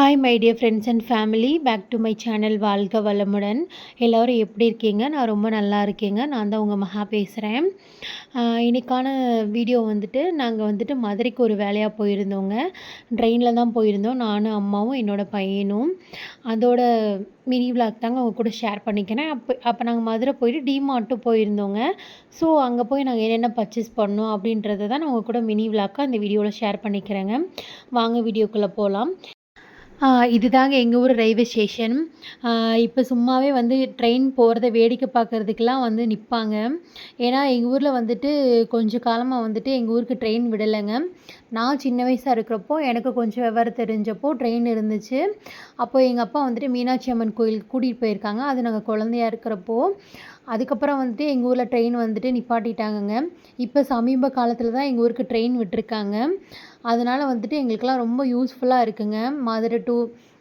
Hi my dear friends and family, back to my channel. வாழ்க வளமுடன். எல்லோரும் எப்படி இருக்கீங்க? நான் ரொம்ப நல்லா இருக்கேங்க. நான் தான் உங்கள் மகா பேசுகிறேன். இன்றைக்கான வீடியோ நாங்கள் மதுரைக்கு ஒரு வேலையாக போயிருந்தோங்க. ட்ரெயினில் தான் போயிருந்தோம், நானும் அம்மாவும் என்னோடய பையனும். அதோட மினி விளாக் தாங்க அவங்க கூட ஷேர் பண்ணிக்கிறேன். அப்போ நாங்கள் மதுரை போயிட்டு டிமார்ட்டும் போயிருந்தோங்க. ஸோ அங்கே போய் நாங்கள் என்னென்ன பர்ச்சேஸ் பண்ணோம் அப்படின்றத தான் நான் உங்கள் கூட மினி விளாக்காக அந்த வீடியோவில் ஷேர் பண்ணிக்கிறேங்க. வாங்க வீடியோக்குள்ளே போகலாம். இதுதாங்க எங்கள் ஊர் ரயில்வே ஸ்டேஷன். இப்போ சும்மாவே ட்ரெயின் போகிறத வேடிக்கை பார்க்குறதுக்கெலாம் நிற்பாங்க. ஏன்னா எங்கள் ஊரில் கொஞ்சம் காலமாக எங்கள் ஊருக்கு ட்ரெயின் விடலைங்க. நான் சின்ன வயசாக இருக்கிறப்போ எனக்கு கொஞ்சம் விவரம் தெரிஞ்சப்போ ட்ரெயின் இருந்துச்சு. அப்போது எங்கள் அப்பா மீனாட்சி அம்மன் கோயிலுக்கு கூட்டிகிட்டு போயிருக்காங்க. அது நாங்கள் குழந்தையா இருக்கிறப்போ. அதுக்கப்புறம் எங்கள் ஊரில் ட்ரெயின் நிப்பாட்டிட்டாங்கங்க. இப்போ சமீப காலத்தில் தான் எங்கள் ஊருக்கு ட்ரெயின் விட்டுருக்காங்க. அதனால் எங்களுக்கெல்லாம் ரொம்ப யூஸ்ஃபுல்லாக இருக்குங்க. மதுரை டு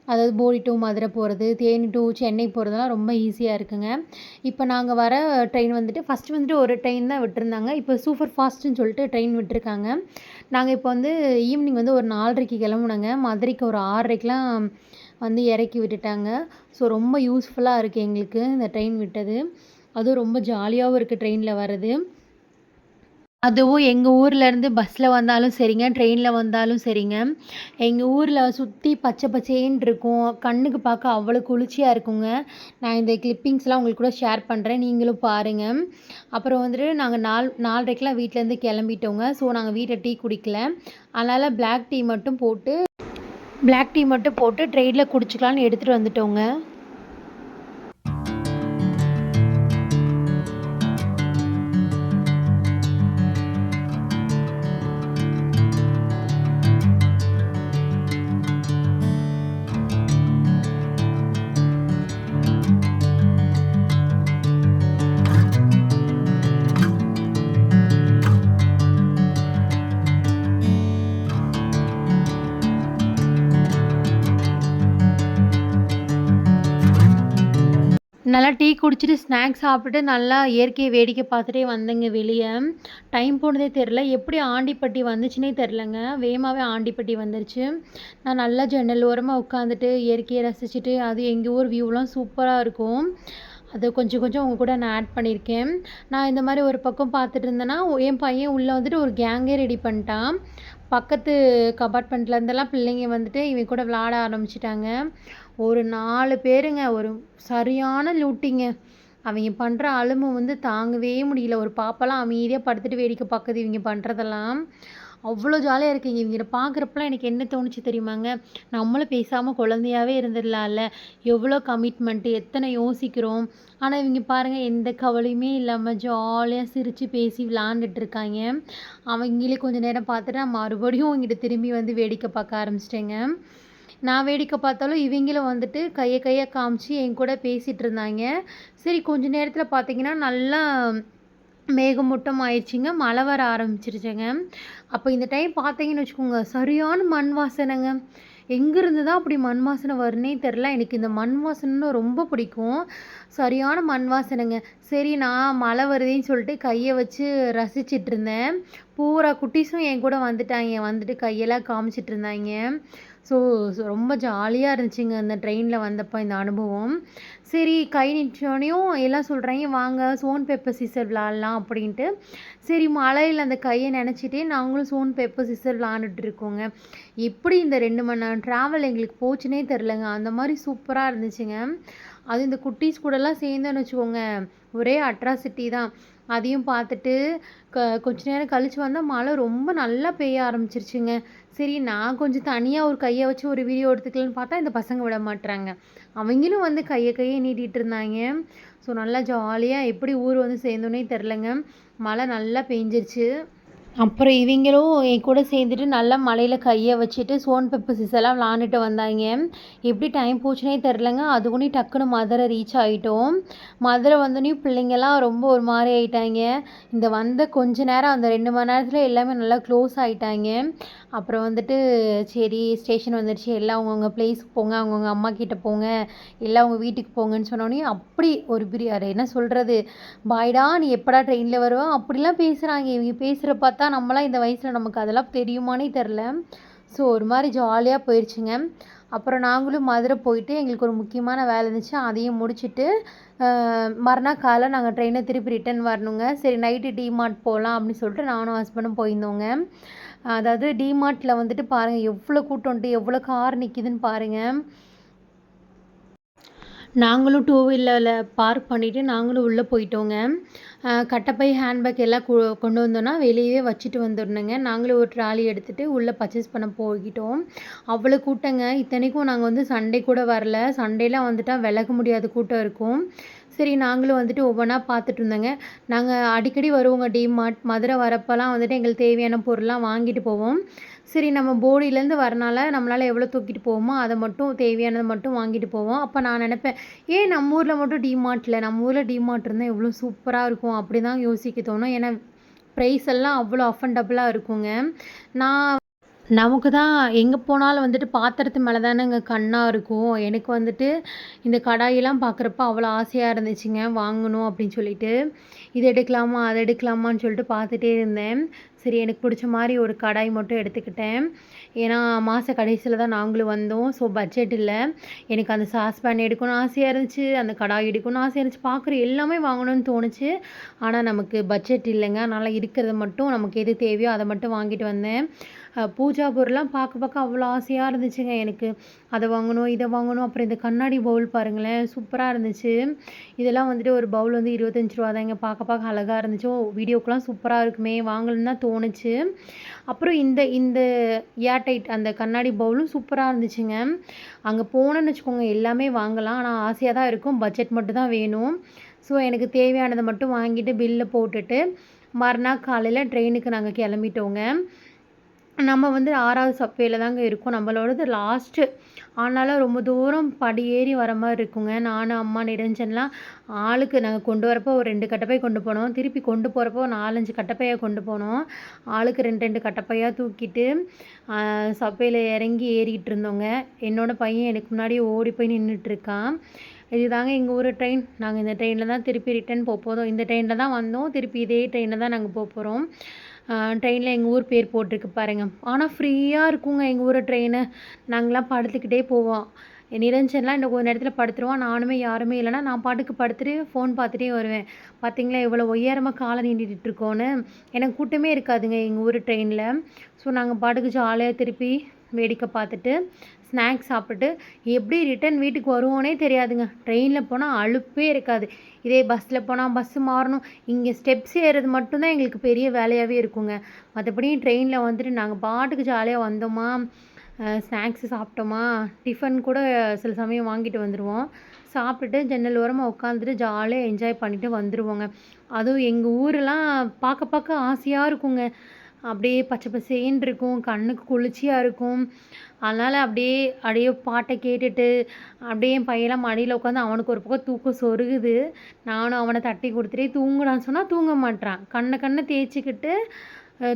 அதாவது போடி டு மதுரை போகிறது, தேனி டு சென்னை போகிறதெல்லாம் ரொம்ப ஈஸியாக இருக்குங்க. இப்போ நாங்கள் வர ட்ரெயின் ஃபஸ்ட்டு ஒரு ட்ரெயின் தான் விட்டுருந்தாங்க. இப்போ சூப்பர் ஃபாஸ்ட்டுன்னு சொல்லிட்டு ட்ரெயின் விட்டுருக்காங்க. நாங்கள் இப்போ ஈவினிங் ஒரு 4:30க்கு கிளம்புனோங்க. மதுரைக்கு ஒரு 6:30க்கெலாம் இறக்கி விட்டுட்டாங்க. ஸோ ரொம்ப யூஸ்ஃபுல்லாக இருக்குது எங்களுக்கு இந்த ட்ரெயின் விட்டது. அதுவும் ரொம்ப ஜாலியாகவும் இருக்குது ட்ரெயினில் வர்றது. அதுவும் எங்கள் ஊர்லேருந்து பஸ்ஸில் வந்தாலும் சரிங்க, ட்ரெயினில் வந்தாலும் சரிங்க, எங்கள் ஊரில் சுற்றி பச்சை பச்சேன்னு இருக்கும். கண்ணுக்கு பார்க்க அவ்வளோ குளிர்ச்சியாக இருக்குங்க. நான் இந்த கிளிப்பிங்ஸ்லாம் உங்களுக்கு கூட ஷேர் பண்ணுறேன், நீங்களும் பாருங்கள். அப்புறம் நாங்கள் 4:30க்கெலாம் வீட்டிலேருந்து கிளம்பிட்டோங்க. ஸோ நாங்கள் வீட்டில் டீ குடிக்கல. அதனால் பிளாக் டீ மட்டும் போட்டு ட்ரெயினில் குடிச்சிக்கலான்னு எடுத்துகிட்டு வந்துட்டோங்க. நல்லா டீ குடிச்சிட்டு ஸ்நாக்ஸ் சாப்பிட்டுட்டு நல்லா இயற்கையை வேடிக்கை பார்த்துட்டே வந்தேங்க வெளியே. டைம் போனதே தெரில. எப்படி ஆண்டிப்பட்டி வந்துச்சுன்னே தெரிலங்க. வேகமாகவே ஆண்டிப்பட்டி வந்துருச்சு. நான் நல்லா ஜன்னல் ஓரமாக உட்காந்துட்டு இயற்கையை ரசிச்சுட்டு, அது எங்கள் ஊர் வியூலாம் சூப்பராக இருக்கும். அது கொஞ்சம் கொஞ்சம் உங்கள் கூட நான் ஆட் பண்ணியிருக்கேன். நான் இந்த மாதிரி ஒரு பக்கம் பார்த்துட்டு இருந்தேன்னா, என் பையன் உள்ளே ஒரு கேங்கே ரெடி பண்ணிட்டான். பக்கத்து கபார்ட்மெண்ட்லேருந்தெல்லாம் பிள்ளைங்க இவன் கூட விளாட ஆரம்பிச்சிட்டாங்க. ஒரு 4 பேருங்க. ஒரு சரியான லூட்டிங்க. அவங்க பண்ணுற அலும்பு தாங்கவே முடியல. ஒரு பாப்பாலாம் அமைதியாக படுத்துட்டு வேடிக்கை பார்க்குது இவங்க பண்ணுறதெல்லாம். அவ்வளோ ஜாலியாக இருக்குங்க. இவங்கள பார்க்குறப்பலாம் எனக்கு என்ன தோணுச்சு தெரியுமாங்க, நம்மளும் பேசாமல் குழந்தையாகவே இருந்துடலாம்ல. எவ்வளோ கமிட்மெண்ட்டு, எத்தனை யோசிக்கிறோம். ஆனால் இவங்க பாருங்கள், எந்த கவலையுமே இல்லாமல் ஜாலியாக சிரித்து பேசி விளாண்டுட்ருக்காங்க. அவங்களே கொஞ்சம் நேரம் பார்த்துட்டு நான் மறுபடியும் இங்கிட்ட திரும்பி வேடிக்கை பார்க்க ஆரம்பிச்சிட்டேங்க. நான் வேடிக்கை பார்த்தாலும் இவங்களும் கையை காமிச்சு என் கூட பேசிகிட்டு இருந்தாங்க. சரி கொஞ்ச நேரத்தில் பார்த்தீங்கன்னா நல்லா மேகமூட்டம் ஆயிடுச்சுங்க. மழை வர ஆரம்பிச்சிருச்சுங்க. அப்போ இந்த டைம் பார்த்தீங்கன்னு வச்சுக்கோங்க, சரியான மண் வாசனைங்க. எங்கேருந்து தான் அப்படி மண் வாசனை வருன்னே தெரில. எனக்கு இந்த மண் வாசனைன்னு ரொம்ப பிடிக்கும். சரியான மண் வாசனைங்க. சரி நான் மழை வருதுன்னு சொல்லிட்டு கையை வச்சு ரசிச்சிட்டு இருந்தேன். பூரா குட்டீஸும் என் கூட வந்துட்டாங்க. கையெல்லாம் காமிச்சிட்டு இருந்தாங்க. ஸோ ரொம்ப ஜாலியாக இருந்துச்சுங்க அந்த ட்ரெயினில் வந்தப்போ இந்த அனுபவம். சரி கை நீட்டினோடனையும் எல்லாம் சொல்கிறாங்க, வாங்க சோன் பேப்பர் சிசர் விளாட்லாம் அப்படின்ட்டு. சரி மழையில் அந்த கையை நினச்சிட்டே நாங்களும் சோன் பேப்பர் சிசர் விளாண்டுட்ருக்கோங்க. எப்படி இந்த 2 மணி நேரம் ட்ராவல் எங்களுக்கு போச்சுன்னே தெரிலங்க. அந்த மாதிரி சூப்பராக இருந்துச்சுங்க. அது இந்த குட்டீஸ் கூடலாம் சேர்ந்தோன்னு வச்சுக்கோங்க, ஒரே அட்ராசிட்டி தான். அதையும் பார்த்துட்டு கொஞ்ச நேரம் கழித்து வந்தால் மழை ரொம்ப நல்லா பெய்ய ஆரம்பிச்சிருச்சுங்க. சரி நான் கொஞ்சம் தனியாக ஒரு கையை வச்சு ஒரு வீடியோ எடுத்துக்கலான்னு பார்த்தா இந்த பசங்க விட மாட்டுறாங்க. அவங்களும் கையை நீட்டிகிட்டு இருந்தாங்க. ஸோ நல்லா ஜாலியாக எப்படி ஊர் சேர்ந்தோன்னே தெரிலங்க. மழை நல்லா பெஞ்சிருச்சு. அப்புறம் இவங்களும் என் கூட சேர்ந்துட்டு நல்லா மழையில் கையை வச்சுட்டு சோன் பேப்பர் சிசர்லாம் விளாண்டுட்டு வந்தாங்க. எப்படி டைம் போச்சுனே தெரிலங்க. அதுக்குன்னே டக்குன்னு மதுரை ரீச் ஆகிட்டோம். மதுரை வந்தோடனையும் பிள்ளைங்கள்லாம் ரொம்ப ஒரு மாதிரி ஆகிட்டாங்க. இந்த கொஞ்ச நேரம் அந்த 2 மணி நேரத்தில் எல்லாமே நல்லா க்ளோஸ் ஆகிட்டாங்க. அப்புறம் சரி ஸ்டேஷன் வந்துடுச்சு, எல்லாம் அவங்கவுங்க பிளேஸுக்கு போங்க, அவங்கவுங்க அம்மா கிட்டே போங்க, எல்லாம் அவங்க வீட்டுக்கு போங்கன்னு சொன்னோடனே அப்படி ஒரு என்ன சொல்கிறது, பாய்டா நீ எப்படா ட்ரெயினில் வருவா அப்படிலாம் பேசுகிறாங்க. இவங்க பேசுகிற பார்த்தா நம்மளாம் இந்த வயசில் நமக்கு அதெல்லாம் தெரியுமானே தெரில. ஸோ ஒரு மாதிரி ஜாலியாக போயிடுச்சுங்க. அப்புறம் நாங்களும் மதுரை போயிட்டு எங்களுக்கு ஒரு முக்கியமான வேலை இருந்துச்சு, அதையும் முடிச்சுட்டு மறுநாள் காலைல நாங்கள் ட்ரெயினை திருப்பி ரிட்டன் வரணுங்க. சரி நைட்டு டிமார்ட் போகலாம் அப்படின்னு சொல்லிட்டு நானும் ஹஸ்பண்டும் போயிருந்தோங்க. அதாவது டிமார்ட்டில் வந்துட்டு பாருங்கள் எவ்வளோ கூட்டம் வந்துட்டு எவ்வளோ கார் நிற்கிதுன்னு பாருங்கள். நாங்களும் டூ வீலரில் பார்க் பண்ணிவிட்டு நாங்களும் உள்ளே போயிட்டோங்க. கட்டப்பை ஹேண்ட்பேக் எல்லாம் கொண்டு வந்தோன்னா வெளியவே வச்சுட்டு வந்துடணுங்க. நாங்களும் ஒரு ட்ராலி எடுத்துகிட்டு உள்ளே பர்ச்சேஸ் பண்ண போய்கிட்டோம். அவ்வளோ கூட்டங்க. இத்தனைக்கும் நாங்கள் வந்து சண்டே கூட வரல. சண்டேலாம் வந்துட்டால் விலக முடியாத கூட்டம் இருக்கும். சரி நாங்களும் வந்துட்டு ஒவ்வொன்றா பார்த்துட்டு இருந்தோங்க. நாங்கள் அடிக்கடி வருவோங்க டிமார்ட். மதுரை வரப்போலாம் வந்துட்டு எங்களுக்கு தேவையான பொருள்லாம் வாங்கிட்டு போவோம். சரி நம்ம போடியிலேருந்து வரனால நம்மளால் எவ்வளோ தூக்கிட்டு போவோமோ அதை மட்டும் தேவையானதை மட்டும் வாங்கிட்டு போவோம். அப்போ நான் நினப்பேன், ஏன் நம்ம ஊரில் மட்டும் டிமார்ட்டில் நம்ம ஊரில் டிமார்ட் இருந்தால் எவ்வளோ சூப்பராக இருக்கும் அப்படி தான் யோசிக்க தோணும். ஏன்னா ப்ரைஸ் எல்லாம் அவ்வளோ அஃபண்டபுளாக இருக்குங்க. நான் நமக்கு தான் எங்கே போனாலும் வந்துட்டு பாத்திரத்து மேலே தானேங்க கண்ணாக இருக்கும். எனக்கு வந்துட்டு இந்த கடாயெல்லாம் பார்க்குறப்ப அவ்வளோ ஆசையாக இருந்துச்சுங்க வாங்கணும் அப்படின்னு சொல்லிட்டு. இது எடுக்கலாமா அதை எடுக்கலாமான்னு சொல்லிட்டு பார்த்துட்டே இருந்தேன். சரி எனக்கு பிடிச்ச மாதிரி ஒரு கடாய் மட்டும் எடுத்துக்கிட்டேன். ஏன்னா மாத கடைசியில் தான் நாங்களும் வந்தோம். ஸோ பட்ஜெட் இல்லை. எனக்கு அந்த சாஸ்பேன் எடுக்கணும்னு ஆசையாக இருந்துச்சு, அந்த கடாய் எடுக்கணும்னு ஆசையாக இருந்துச்சு, பார்க்குற எல்லாமே வாங்கணும்னு தோணுச்சு. ஆனால் நமக்கு பட்ஜெட் இல்லைங்க. அதனால் இருக்கிறத மட்டும் நமக்கு எது தேவையோ அதை மட்டும் வாங்கிட்டு வந்தேன். பூஜா பொருள்லாம் பார்க்க அவ்வளோ ஆசையாக இருந்துச்சுங்க எனக்கு. அதை வாங்கணும் இதை வாங்கணும். அப்புறம் இந்த கண்ணாடி பவுல் பாருங்களேன் சூப்பராக இருந்துச்சு. இதெல்லாம் வந்துட்டு ஒரு பவுல் வந்து 25 ரூபா தாங்க. பார்க்க அழகாக இருந்துச்சு. வீடியோக்கெலாம் சூப்பராக இருக்குமே வாங்கணும்னு தான் தோணுச்சு. அப்புறம் இந்த இந்த ஏர்டைட் அந்த கண்ணாடி பவுலும் சூப்பராக இருந்துச்சுங்க. அங்கே போனோன்னு வச்சுக்கோங்க எல்லாமே வாங்கலாம். ஆனால் ஆசையாக தான் இருக்கும். பட்ஜெட் மட்டும் தான் வேணும். ஸோ எனக்கு தேவையானதை மட்டும் வாங்கிட்டு பில்லை போட்டுட்டு மறுநாள் காலையில் ட்ரெயினுக்கு நாங்கள் கிளம்பிட்டோங்க. நம்ம வந்து 6வது சப்வேல தாங்க இருக்கோம். நம்மளோடது லாஸ்ட்டு. ஆனாலும் ரொம்ப தூரம் படி ஏறி வர மாதிரி இருக்குங்க. நானும் அம்மா நிரஞ்சன்லாம் ஆளுக்கு நாங்கள் கொண்டு வரப்போ ஒரு 2 கட்டப்பை கொண்டு போனோம். திருப்பி கொண்டு போகிறப்போ 4, 5 கட்டப்பையாக கொண்டு போனோம். ஆளுக்கு 2 கட்டப்பையாக தூக்கிட்டு சப்வேல இறங்கி ஏறிக்கிட்டு இருந்தோங்க. என்னோடய பையன் எனக்கு முன்னாடியே ஓடி போய் நின்றுட்டுருக்கான். இதுதாங்க எங்கள் ஊர் ட்ரெயின். நாங்கள் இந்த ட்ரெயினில் தான் திருப்பி ரிட்டன் போகிறோம். இந்த ட்ரெயினில் தான் வந்தோம். திருப்பி இதே ட்ரெயினில் தான் நாங்கள் போகிறோம். ட்ரெயினில் எங்கள் ஊர் பேர் போட்டிருக்கு பாருங்கள். ஆனால் ஃப்ரீயாக இருக்குங்க எங்கள் ஊர் ட்ரெயினு. நாங்களாம் படுத்துக்கிட்டே போவோம். நிரஞ்சன்லாம் இன்னும் கொஞ்சம் நேரத்தில் படுத்துருவான். நானுமே யாருமே இல்லைன்னா நான் பாட்டுக்கு படுத்துட்டு ஃபோன் பார்த்துட்டே வருவேன். பார்த்தீங்களா எவ்வளோ உயரமாக காலை நீட்டிகிட்டு இருக்கோன்னு. எனக்கு கூட்டமே இருக்காதுங்க எங்கள் ஊர் ட்ரெயினில். ஸோ நாங்கள் பாட்டுக்கு ஜாலியாக திருப்பி வேடிக்கை பார்த்துட்டு ஸ்நாக்ஸ் சாப்பிட்டு எப்படி ரிட்டன் வீட்டுக்கு வருவோன்னே தெரியாதுங்க. ட்ரெயினில் போனால் அலுப்பே இருக்காது. இதே பஸ்ஸில் போனால் பஸ்ஸு மாறணும். இங்கே ஸ்டெப்ஸ் ஏறுறது மட்டும்தான் எங்களுக்கு பெரிய வேலையாகவே இருக்குங்க. மற்றபடி ட்ரெயினில் வந்துட்டு நாங்கள் பாட்டுக்கு ஜாலியாக வந்தோமா, ஸ்நாக்ஸு சாப்பிட்டோமா, டிஃபன் கூட சில சமயம் வாங்கிட்டு வந்துடுவோம். சாப்பிட்டுட்டு ஜன்னல் ஓரமாக உட்காந்துட்டு ஜாலியாக என்ஜாய் பண்ணிவிட்டு வந்துடுவோங்க. அதுவும் எங்கள் ஊரெலாம் பார்க்க ஆசையாக இருக்குங்க. அப்படியே பச்சை பசேன்னு இருக்கும். கண்ணுக்கு குளிர்ச்சியாக இருக்கும். அதனால் அப்படியே பாட்டை கேட்டுட்டு அப்படியே என் பையன்லாம் மடியில் உட்காந்து அவனுக்கு ஒரு பக்கம் தூக்கம் சொருகுது. நானும் அவனை தட்டி கொடுத்துட்டே தூங்குடான்னு சொன்னால் தூங்க மாட்றான். கண்ணை தேய்ச்சிக்கிட்டு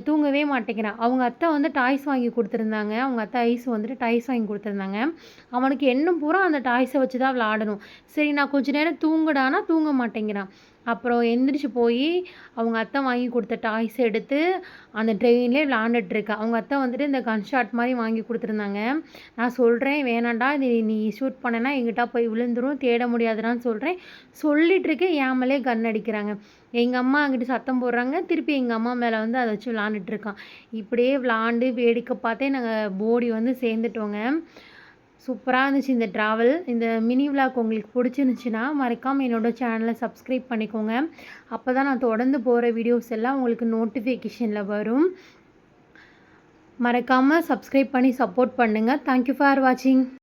தூங்கவே மாட்டேங்கிறான். அவங்க அத்தை வந்து டாய்ஸ் வாங்கி கொடுத்துருந்தாங்க. அவங்க அத்தை ஐஸ் வந்துட்டு டாய்ஸ் வாங்கி கொடுத்துருந்தாங்க. அவனுக்கு எண்ணம் பூரா அந்த டாய்ஸை வச்சு தான் விளாடணும். சரி நான் கொஞ்சம் நேரம் தூங்குடானா தூங்க மாட்டேங்கிறான். அப்புறம் எந்திரிச்சு போய் அவங்க அத்தை வாங்கி கொடுத்த டாய்ஸ் எடுத்து அந்த ட்ரெயின்லேயே விளாண்டுட்ருக்கேன். அவங்க அத்தை வந்துட்டு இந்த கன் ஷாட் மாதிரி வாங்கி கொடுத்துருந்தாங்க. நான் சொல்கிறேன் வேணாண்டா இது நீ ஷூட் பண்ணனா எங்கிட்ட போய் விழுந்துரும் தேட முடியாதுடான்னு சொல்கிறேன். சொல்லிகிட்ருக்கேன் என் மேலே கன் அடிக்கிறாங்க. எங்கள் அம்மா அங்கிட்டு சத்தம் போடுறாங்க. திருப்பி எங்கள் அம்மா மேலே வந்து அதை வச்சு விளாண்டுட்ருக்கான். இப்படியே விளாண்டு வேடிக்கை பார்த்தே நாங்கள் போடி வந்து சேர்ந்துட்டோங்க. சூப்பராக இருந்துச்சு இந்த ட்ராவல். இந்த மினி விளாக் உங்களுக்கு பிடிச்சிருந்துச்சின்னா மறக்காமல் என்னோடய சேனலை சப்ஸ்கிரைப் பண்ணிக்கோங்க. அப்போ தான் நான் தொடர்ந்து போகிற வீடியோஸ் எல்லாம் உங்களுக்கு நோட்டிஃபிகேஷனில் வரும். மறக்காமல் சப்ஸ்கிரைப் பண்ணி சப்போர்ட் பண்ணுங்கள். தேங்க்யூ ஃபார் வாட்சிங்.